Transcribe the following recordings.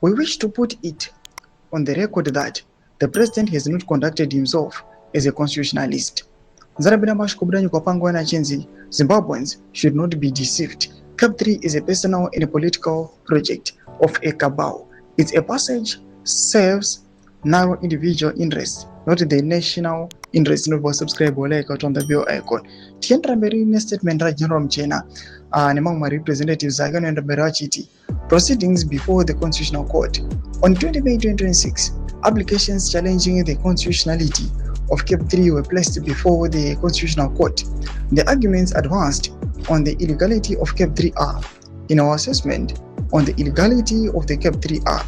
We wish to put it on the record that the president has not conducted himself as a constitutionalist. Zimbabweans should not be deceived. CAB3 is a personal and political project of a cabal. Its a passage serves narrow individual interests, not the national interest. No subscribe or like on the bell icon. Tiendra mberi ne statement ra General Mchena among my representatives against Berachiti proceedings before the Constitutional Court. On 20 May 2026, applications challenging the constitutionality of CAB3 were placed before the Constitutional Court. The arguments advanced on the illegality of CAB3 are, in our assessment, on the illegality of the CAB3 are,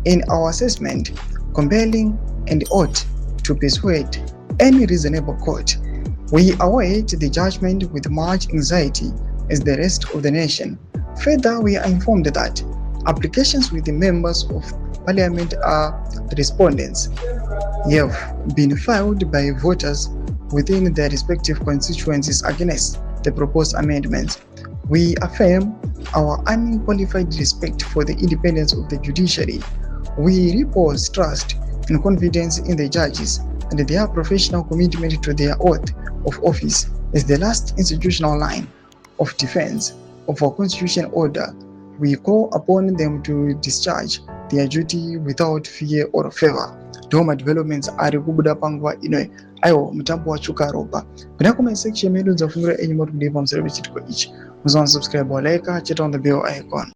in our assessment, compelling and ought to persuade any reasonable court. We await the judgment with much anxiety as the rest of the nation. Further, we are informed that applications with the members of Parliament are the respondents have been filed by voters within their respective constituencies against the proposed amendments. We affirm our unqualified respect for the independence of the judiciary. We repose trust and confidence in the judges and their professional commitment to their oath of office as the last institutional line of defense of our constitutional order. We call upon them to discharge their duty without fear or favor. Doma developments are kubuda pangwa ino ayo mtambo wa chuka ropa. Kuna comment section medu za fungira enyi motu kudiva msarabi chitiko ichi. Muzwa subscribe wa like, chita on the bell icon.